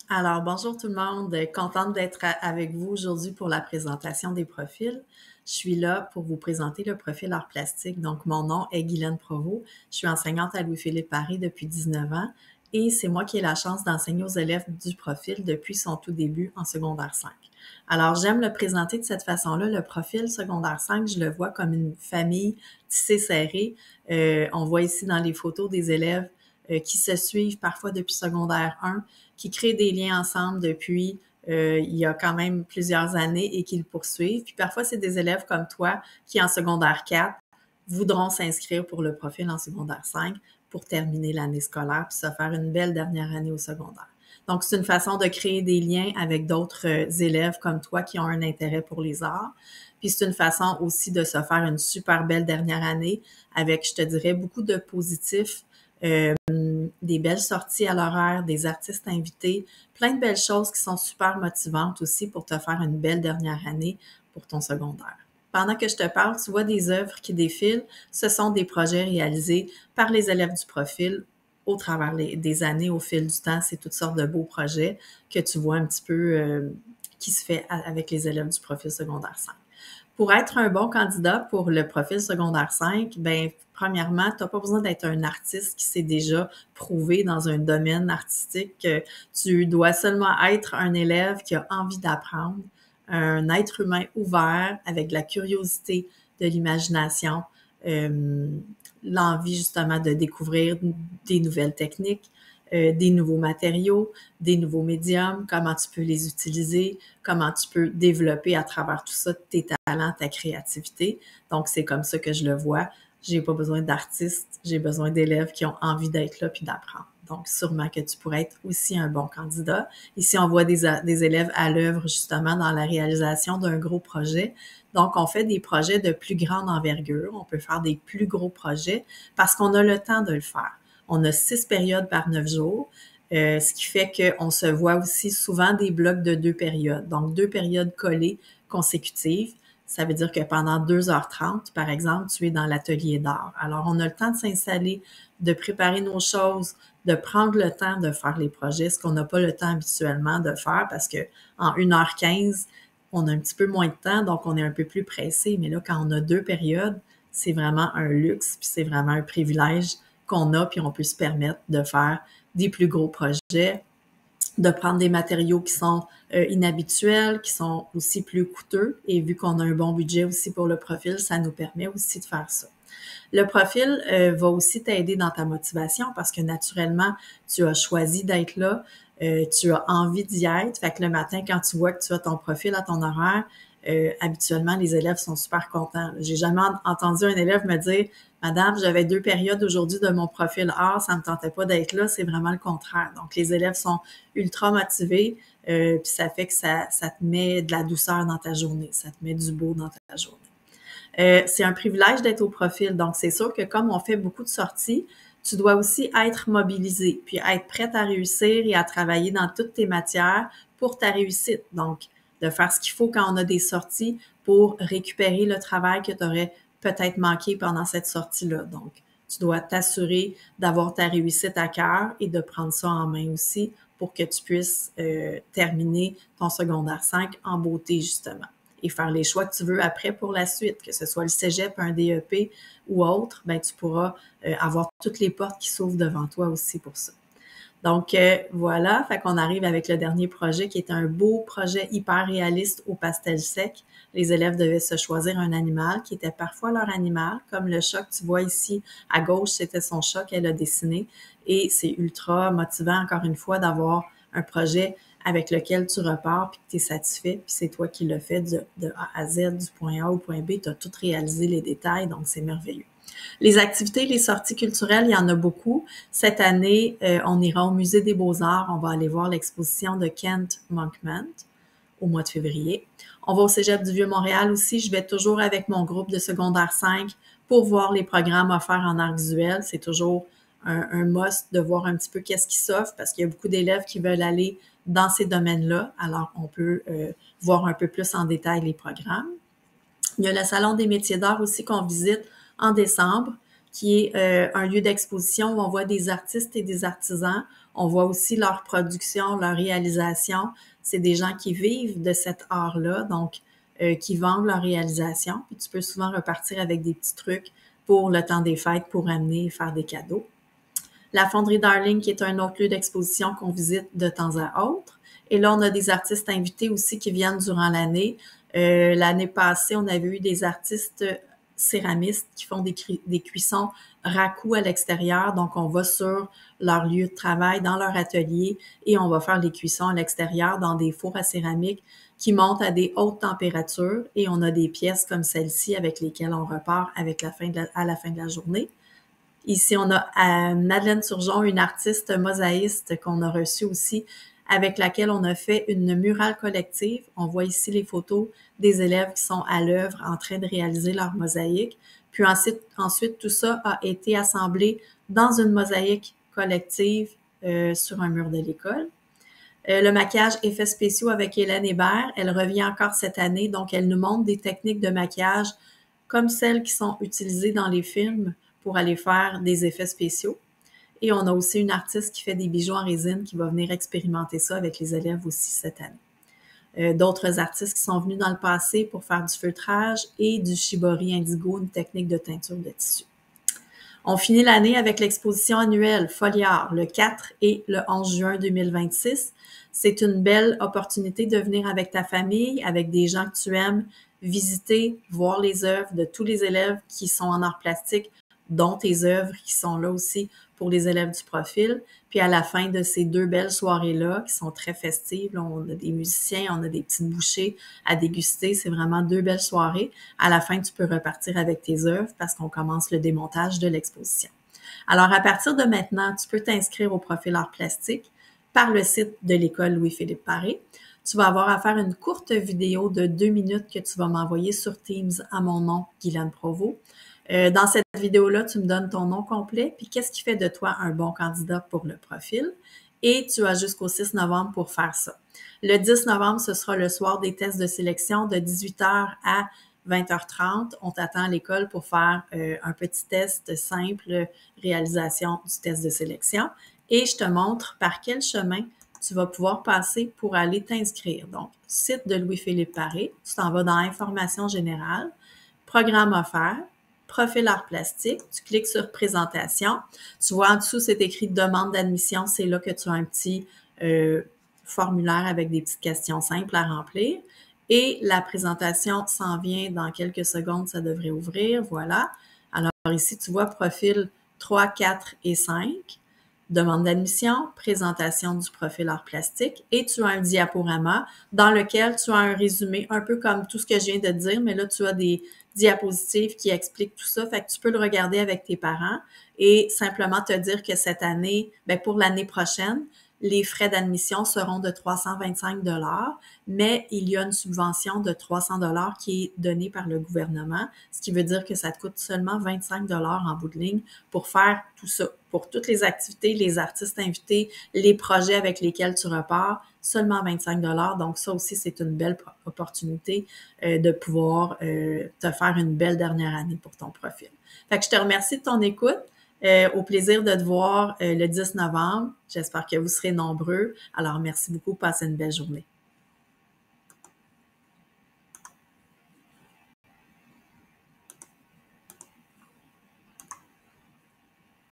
Alors, bonjour tout le monde. Contente d'être avec vous aujourd'hui pour la présentation des profils. Je suis là pour vous présenter le profil art plastique. Donc, mon nom est Guylaine Provost. Je suis enseignante à Louis-Philippe Paris depuis 19 ans et c'est moi qui ai la chance d'enseigner aux élèves du profil depuis son tout début en secondaire 5. Alors, j'aime le présenter de cette façon-là. Le profil secondaire 5, je le vois comme une famille tissée serrée. On voit ici dans les photos des élèves qui se suivent parfois depuis secondaire 1, qui créent des liens ensemble depuis il y a quand même plusieurs années et qui le poursuivent. Puis parfois, c'est des élèves comme toi qui, en secondaire 4, voudront s'inscrire pour le profil en secondaire 5 pour terminer l'année scolaire puis se faire une belle dernière année au secondaire. Donc, c'est une façon de créer des liens avec d'autres élèves comme toi qui ont un intérêt pour les arts. Puis c'est une façon aussi de se faire une super belle dernière année avec, je te dirais, beaucoup de positifs, des belles sorties à l'horaire, des artistes invités, plein de belles choses qui sont super motivantes aussi pour te faire une belle dernière année pour ton secondaire. Pendant que je te parle, tu vois des œuvres qui défilent. Ce sont des projets réalisés par les élèves du profil au travers des années, au fil du temps. C'est toutes sortes de beaux projets que tu vois un petit peu qui se fait avec les élèves du profil secondaire 5. Pour être un bon candidat pour le profil secondaire 5, ben premièrement, tu n'as pas besoin d'être un artiste qui s'est déjà prouvé dans un domaine artistique. Tu dois seulement être un élève qui a envie d'apprendre, un être humain ouvert avec de la curiosité, de l'imagination, euh, l'envie justement de découvrir des nouvelles techniques, des nouveaux matériaux, des nouveaux médiums, comment tu peux les utiliser, comment tu peux développer à travers tout ça tes talents, ta créativité. Donc, c'est comme ça que je le vois. J'ai pas besoin d'artistes, j'ai besoin d'élèves qui ont envie d'être là puis d'apprendre. Donc, sûrement que tu pourrais être aussi un bon candidat. Ici, on voit des élèves à l'œuvre justement dans la réalisation d'un gros projet. Donc, on fait des projets de plus grande envergure. On peut faire des plus gros projets parce qu'on a le temps de le faire. On a 6 périodes par 9 jours. Ce qui fait qu'on se voit aussi souvent des blocs de 2 périodes. Donc, 2 périodes collées consécutives. Ça veut dire que pendant 2h30, par exemple, tu es dans l'atelier d'art. Alors, on a le temps de s'installer, de préparer nos choses, de prendre le temps de faire les projets, ce qu'on n'a pas le temps habituellement de faire parce que en 1h15, on a un petit peu moins de temps, donc on est un peu plus pressé. Mais là, quand on a 2 périodes, c'est vraiment un luxe, puis c'est vraiment un privilège qu'on a, puis on peut se permettre de faire des plus gros projets, de prendre des matériaux qui sont inhabituels, qui sont aussi plus coûteux. Et vu qu'on a un bon budget aussi pour le profil, ça nous permet aussi de faire ça. Le profil va aussi t'aider dans ta motivation parce que naturellement, tu as choisi d'être là, tu as envie d'y être. Fait que le matin, quand tu vois que tu as ton profil à ton horaire, habituellement, les élèves sont super contents. J'ai jamais entendu un élève me dire Madame, j'avais 2 périodes aujourd'hui de mon profil art, ça me tentait pas d'être là, c'est vraiment le contraire. Donc, les élèves sont ultra motivés, puis ça fait que ça te met de la douceur dans ta journée, ça te met du beau dans ta journée. C'est un privilège d'être au profil. Donc, c'est sûr que comme on fait beaucoup de sorties, tu dois aussi être mobilisé, puis être prête à réussir et à travailler dans toutes tes matières pour ta réussite. Donc, de faire ce qu'il faut quand on a des sorties pour récupérer le travail que tu aurais peut-être manqué pendant cette sortie-là. Donc, tu dois t'assurer d'avoir ta réussite à cœur et de prendre ça en main aussi pour que tu puisses terminer ton secondaire 5 en beauté, justement et faire les choix que tu veux après pour la suite, que ce soit le cégep, un DEP ou autre, ben tu pourras avoir toutes les portes qui s'ouvrent devant toi aussi pour ça. Donc voilà, fait qu'on arrive avec le dernier projet qui est un beau projet hyper réaliste au pastel sec. Les élèves devaient se choisir un animal qui était parfois leur animal, comme le chat que tu vois ici à gauche, c'était son chat qu'elle a dessiné. Et c'est ultra motivant, encore une fois, d'avoir un projet avec lequel tu repars puis que tu es satisfait, puis c'est toi qui l'as fait de A à Z, du point A au point B, tu as tout réalisé les détails, donc c'est merveilleux. Les activités, les sorties culturelles, il y en a beaucoup. Cette année, on ira au Musée des Beaux-Arts. On va aller voir l'exposition de Kent Monkman au mois de février. On va au Cégep du Vieux-Montréal aussi. Je vais toujours avec mon groupe de secondaire 5 pour voir les programmes offerts en art visuel. C'est toujours un must de voir un petit peu qu'est-ce qui s'offre parce qu'il y a beaucoup d'élèves qui veulent aller dans ces domaines-là. Alors, on peut voir un peu plus en détail les programmes. Il y a le Salon des métiers d'art aussi qu'on visite en décembre, qui est un lieu d'exposition où on voit des artistes et des artisans. On voit aussi leur production, leur réalisation. C'est des gens qui vivent de cet art-là, donc qui vendent leur réalisation. Puis tu peux souvent repartir avec des petits trucs pour le temps des fêtes, pour amener et faire des cadeaux. La Fonderie Darling, qui est un autre lieu d'exposition qu'on visite de temps à autre. Et là, on a des artistes invités aussi qui viennent durant l'année. L'année passée, on avait eu des artistes céramistes qui font des cuissons raku à l'extérieur. Donc, on va sur leur lieu de travail, dans leur atelier, et on va faire les cuissons à l'extérieur dans des fours à céramique qui montent à des hautes températures. Et on a des pièces comme celle-ci avec lesquelles on repart avec à la fin de la journée. Ici, on a Madeleine Turgeon, une artiste mosaïste qu'on a reçue aussi, avec laquelle on a fait une murale collective. On voit ici les photos des élèves qui sont à l'œuvre en train de réaliser leur mosaïque. Puis ensuite, tout ça a été assemblé dans une mosaïque collective sur un mur de l'école. Le maquillage effets spéciaux avec Hélène Hébert, elle revient encore cette année, donc elle nous montre des techniques de maquillage comme celles qui sont utilisées dans les films pour aller faire des effets spéciaux. Et on a aussi une artiste qui fait des bijoux en résine qui va venir expérimenter ça avec les élèves aussi cette année. D'autres artistes qui sont venus dans le passé pour faire du feutrage et du shibori indigo, une technique de teinture de tissu. On finit l'année avec l'exposition annuelle Foliard le 4 et le 11 juin 2026. C'est une belle opportunité de venir avec ta famille, avec des gens que tu aimes, visiter, voir les œuvres de tous les élèves qui sont en art plastique, dont tes œuvres qui sont là aussi pour les élèves du profil. Puis à la fin de ces 2 belles soirées-là, qui sont très festives, là, on a des musiciens, on a des petites bouchées à déguster. C'est vraiment 2 belles soirées. À la fin, tu peux repartir avec tes œuvres parce qu'on commence le démontage de l'exposition. Alors, à partir de maintenant, tu peux t'inscrire au profil art plastique par le site de l'école Louis-Philippe Paré. Tu vas avoir à faire une courte vidéo de 2 minutes que tu vas m'envoyer sur Teams à mon nom, Guylaine Provost. Dans cette vidéo-là, tu me donnes ton nom complet, puis qu'est-ce qui fait de toi un bon candidat pour le profil. Et tu as jusqu'au 6 novembre pour faire ça. Le 10 novembre, ce sera le soir des tests de sélection de 18h à 20h30. On t'attend à l'école pour faire un petit test simple, réalisation du test de sélection. Et je te montre par quel chemin tu vas pouvoir passer pour aller t'inscrire. Donc, site de Louis-Philippe Paré, tu t'en vas dans Information générale, programme offert, profil art plastique, tu cliques sur présentation. Tu vois en dessous, c'est écrit demande d'admission. C'est là que tu as un petit formulaire avec des petites questions simples à remplir. Et la présentation s'en vient dans quelques secondes, ça devrait ouvrir. Voilà. Alors ici, tu vois profil 3, 4 et 5. Demande d'admission, présentation du profil art plastique et tu as un diaporama dans lequel tu as un résumé, un peu comme tout ce que je viens de dire, mais là, tu as des diapositives qui expliquent tout ça. Fait que tu peux le regarder avec tes parents et simplement te dire que cette année, ben pour l'année prochaine, les frais d'admission seront de 325 $, mais il y a une subvention de 300 $ qui est donnée par le gouvernement, ce qui veut dire que ça te coûte seulement 25 $ en bout de ligne pour faire tout ça, pour toutes les activités, les artistes invités, les projets avec lesquels tu repars, seulement 25 $. Donc ça aussi, c'est une belle opportunité de pouvoir te faire une belle dernière année pour ton profil. Fait que je te remercie de ton écoute. Au plaisir de te voir le 10 novembre. J'espère que vous serez nombreux. Alors, merci beaucoup. Passez une belle journée.